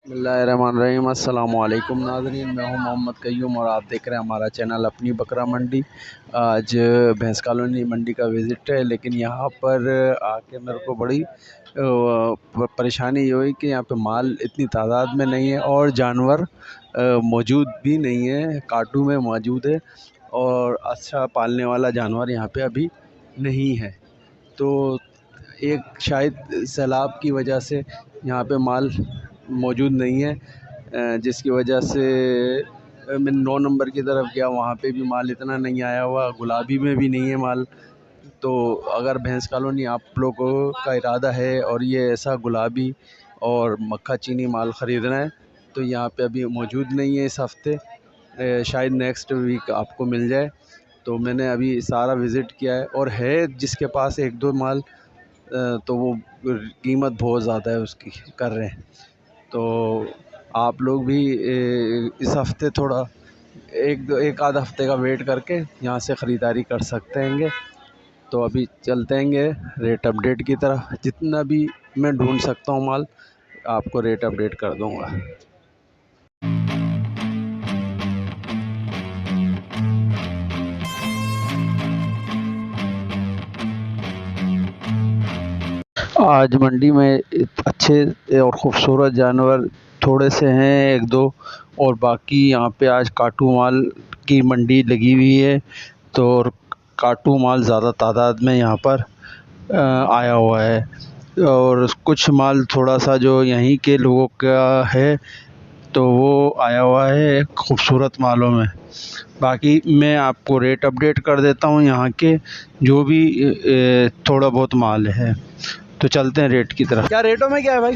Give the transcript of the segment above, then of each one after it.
बिस्मिल्लाहिर्रहमानिर्रहीम। अस्सलामुअलैकुम नाज़रीन, मैं हूं मोहम्मद कय्यूम और आप देख रहे हैं हमारा चैनल अपनी बकरा मंडी। आज भैंस कॉलोनी मंडी का विज़िट है, लेकिन यहाँ पर आके मेरे को बड़ी परेशानी ये हुई कि यहाँ पे माल इतनी तादाद में नहीं है और जानवर मौजूद भी नहीं है। काटू में मौजूद है और अच्छा पालने वाला जानवर यहाँ पे अभी नहीं है। तो एक शायद सैलाब की वजह से यहाँ पे माल मौजूद नहीं है, जिसकी वजह से मैं 9 नंबर की तरफ गया, वहाँ पे भी माल इतना नहीं आया हुआ। गुलाबी में भी नहीं है माल। तो अगर भैंस कॉलोनी आप लोगों का इरादा है और ये ऐसा गुलाबी और मक्खा चीनी माल ख़रीदना है तो यहाँ पे अभी मौजूद नहीं है इस हफ़्ते। शायद नेक्स्ट वीक आपको मिल जाए। तो मैंने अभी सारा विज़िट किया है और है जिसके पास एक दो माल, तो वो कीमत बहुत ज़्यादा है उसकी कर रहे हैं। तो आप लोग भी इस हफ़्ते थोड़ा एक आध हफ़्ते का वेट करके यहाँ से ख़रीदारी कर सकते हैंगे। तो अभी चलते हैंगे रेट अपडेट की तरफ। जितना भी मैं ढूंढ सकता हूँ माल, आपको रेट अपडेट कर दूँगा। आज मंडी में अच्छे और ख़ूबसूरत जानवर थोड़े से हैं, एक दो, और बाकी यहाँ पे आज काटू माल की मंडी लगी हुई है। तो और काटू माल ज़्यादा तादाद में यहाँ पर आया हुआ है और कुछ माल थोड़ा सा जो यहीं के लोगों का है तो वो आया हुआ है खूबसूरत मालों में। बाकी मैं आपको रेट अपडेट कर देता हूँ यहाँ के जो भी थोड़ा बहुत माल है। तो चलते हैं रेट की तरफ। क्या रेटों में क्या है भाई?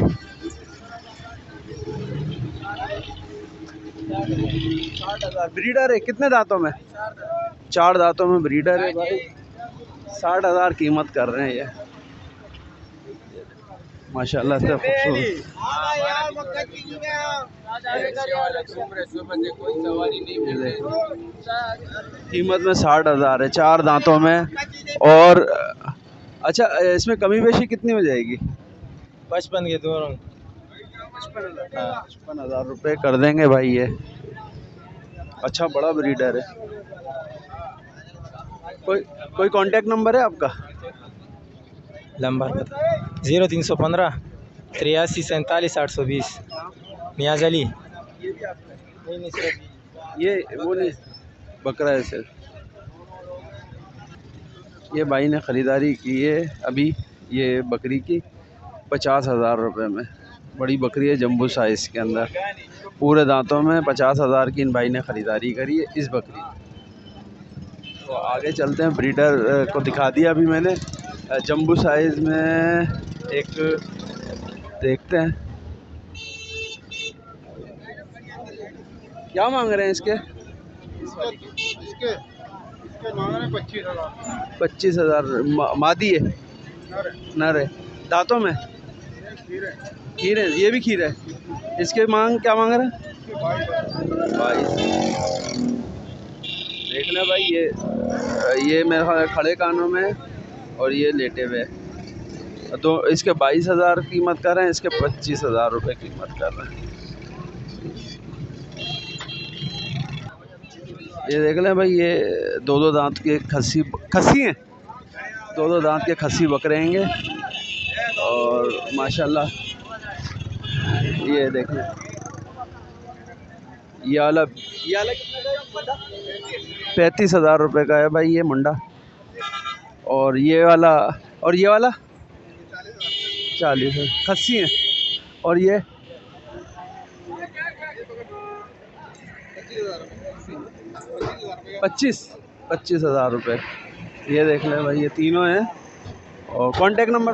60,000 ब्रीडर है। कितने दांतों में? 4 दांतों में ब्रीडर है भाई। 60,000 कीमत कर रहे हैं ये, माशाल्लाह से खूबसूरत। कीमत में 60,000 है, 4 दांतों में। और अच्छा, इसमें कमी बेशी कितनी हो जाएगी? 55 के दोनों। 55,000 रुपये कर देंगे भाई। ये अच्छा बड़ा ब्रीडर है। कोई कांटेक्ट नंबर है आपका? नंबर 0315 83 47 820। नियाज अली। ये वो नहीं, बकरा है सिर्फ। ये भाई ने ख़रीदारी की है अभी ये बकरी की 50,000 रुपये में। बड़ी बकरी है, जम्बू साइज़ के अंदर, पूरे दांतों में। 50,000 की इन भाई ने ख़रीदारी करी है इस बकरी। तो आगे चलते हैं। ब्रीडर को दिखा दिया अभी मैंने। जम्बू साइज़ में एक देखते हैं क्या मांग रहे हैं इसके। मांग रहे हैं 25,000। 25,000 मादी है, नर है। दांतों में खीर है, ये भी खीर है। इसके क्या मांग रहे हैं? 22। देख लें भाई, ये मेरे ख्याल खड़े कानों में और ये लेटे हुए। तो इसके 22,000 कीमत कर रहे हैं, इसके 25,000 रुपये कीमत कर रहे हैं। ये देख लें भाई, ये दो दांत के खस्सी हैं। दो दांत के खस्सी बकरे हैंगे और माशाल्लाह ये देख लें। ये वाला कितने का है? 35,000 रुपये का है भाई ये मुंडा। और ये वाला 40 है, खस्सी है। और ये 25,000 रुपये। ये देख लें भाई, ये तीनों हैं। और कांटेक्ट नंबर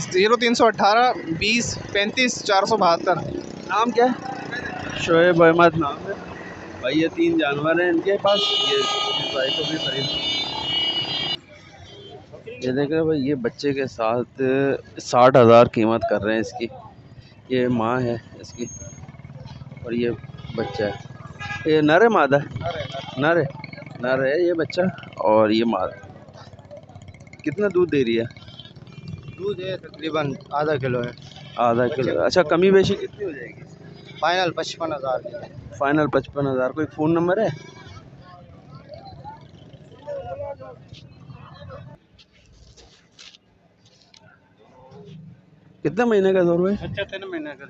0318 20 35 472। नाम क्या है? शोएब अहमद नाम है भाई। ये 3 जानवर हैं इनके पास। ये इस भाई को भी खरीद। ये देख रहे भाई, ये बच्चे के साथ 60,000 कीमत कर रहे हैं इसकी। ये माँ है इसकी और ये बच्चा है। ये नर है मादा है? नर है ये बच्चा और ये मादा। कितना दूध दे रही है? दूध है तकरीबन आधा किलो है। आधा किलो। अच्छा, कमी बेशी कितनी हो जाएगी? फाइनल 55,000। फाइनल 55,000। कोई फ़ोन नंबर है? कितने महीने का जोर है? अच्छा 3 महीने का।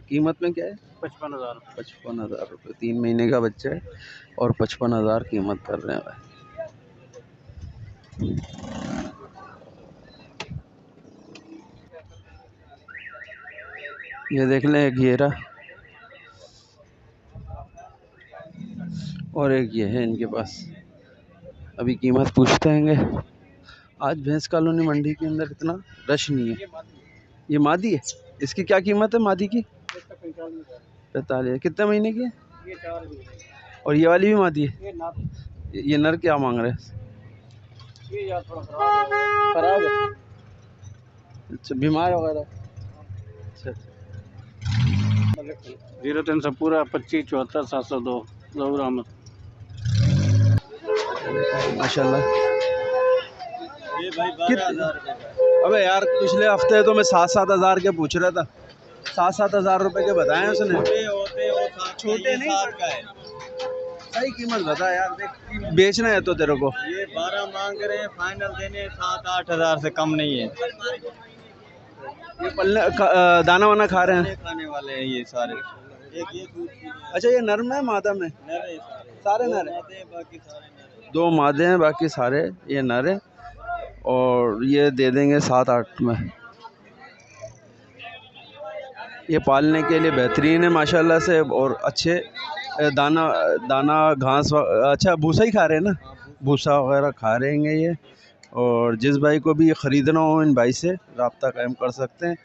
कीमत में क्या है? 55,000। 55,000 रुपये। 3 महीने का बच्चा है और 55,000 कीमत कर रहे हैं भाई। ये देख लें, एक ये रहा और एक ये है इनके पास। अभी कीमत पूछते हैंगे। आज भैंस कॉलोनी मंडी के अंदर इतना रश नहीं है। ये मादी है। इसकी क्या कीमत है मादी की? 45। कितने महीने की है? ये 4 और ये वाली भी मादी है? ये ना ये नर क्या मांग रहे हैं? ये यार थोड़ा खराब है। अच्छा, बीमार वगैरह? अच्छा। 0300 पूरा 25 74 702 जहूर अहमद। माशाल्लाह। अबे यार, पिछले हफ्ते तो मैं 7-7 हज़ार के पूछ रहा था। 7-7 हज़ार रुपए के बताए उसने। छोटे नहीं, सही कीमत बता यार। देख, बेचना है तो तेरे को। ये 12 मांग रहे हैं, फाइनल देने 7-8 हज़ार से कम नहीं है। ये पल्ले दाना वाना खा रहे हैं? खाने वाले हैं ये सारे। एक ये अच्छा, ये नर में मादा में? नर है सारे नर हैं? बाकी सारे नर। 2 मादे हैं, बाकी सारे ये नर हैं। और ये दे देंगे 7-8 में। ये पालने के लिए बेहतरीन है माशाल्लाह से। और अच्छे दाना दाना घास अच्छा भूसा ही खा रहे हैं ना? भूसा वगैरह खा रहे हैं ये। और जिस भाई को भी ख़रीदना हो, इन भाई से रब्ता कायम कर सकते हैं।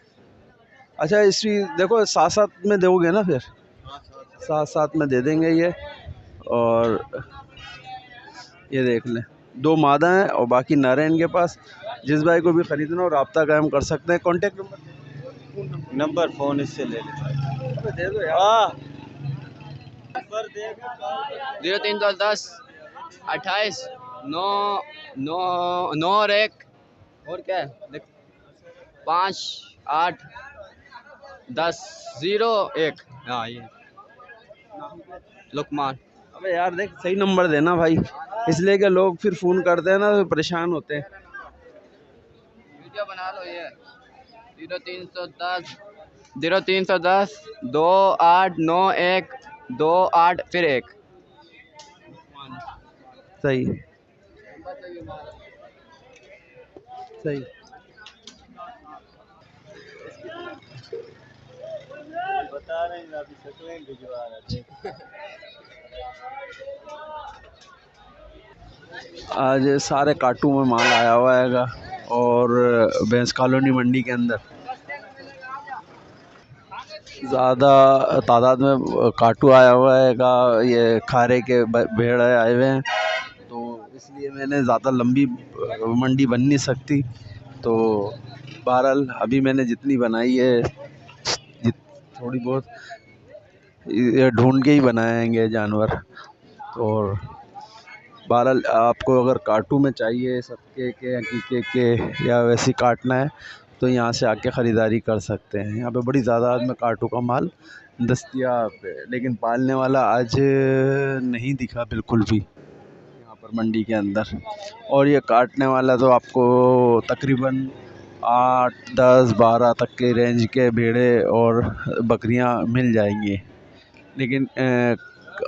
अच्छा, इसी देखो 7-7 में दोगे ना? फिर 7-7 में दे देंगे ये। और ये देख लें, 2 मादा हैं और बाकी नर हैं इनके पास। जिस भाई को भी ख़रीदना हो रब्ता कायम कर सकते हैं। कॉन्टेक्ट नंबर फ़ोन इससे ले लेते दे दो यार। 0310 28 9 9 9 और 1 और क्या है 5 8 10 0 1। हाँ, ये लुकमान। अबे यार देख, सही नंबर देना भाई, इसलिए कि लोग फिर फ़ोन करते हैं ना तो परेशान होते हैं। वीडियो बना लो। ये 0310 2891 28 फिर 1। सही सही। बता रहे हैं अभी शक्लें भिजवा रहे थे। आज सारे काटू में माल आया हुआ हैगा और भैंस कॉलोनी मंडी के अंदर ज़्यादा तादाद में काटू आया हुआ हैगा। ये खारे के भेड़ आए हुए हैं, तो इसलिए मैंने ज़्यादा लंबी मंडी बन नहीं सकती। तो बहरहाल अभी मैंने जितनी बनाई है, थोड़ी बहुत ये ढूंढ के ही बनाएंगे जानवर। और बहरहाल आपको अगर काटू में चाहिए सबके के हकीके के या वैसी काटना है तो यहाँ से आके ख़रीदारी कर सकते हैं। यहाँ पे बड़ी ज़्यादा में काटू का माल दस्तयाब है, लेकिन पालने वाला आज नहीं दिखा बिल्कुल भी यहाँ पर मंडी के अंदर। और ये काटने वाला तो आपको तकरीबन 8 10 12 तक के रेंज के भेड़े और बकरियाँ मिल जाएंगी। लेकिन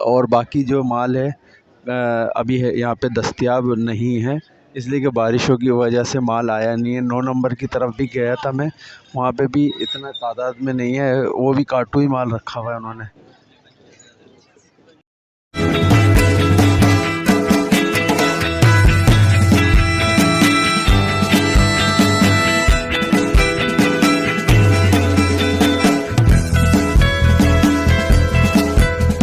और बाकी जो माल है अभी है यहाँ पे दस्तयाब नहीं है, इसलिए कि बारिशों की वजह से माल आया नहीं है। 9 नंबर की तरफ भी गया था मैं, वहाँ पे भी इतना तादाद में नहीं है, वो भी काटू ही माल रखा हुआ है उन्होंने।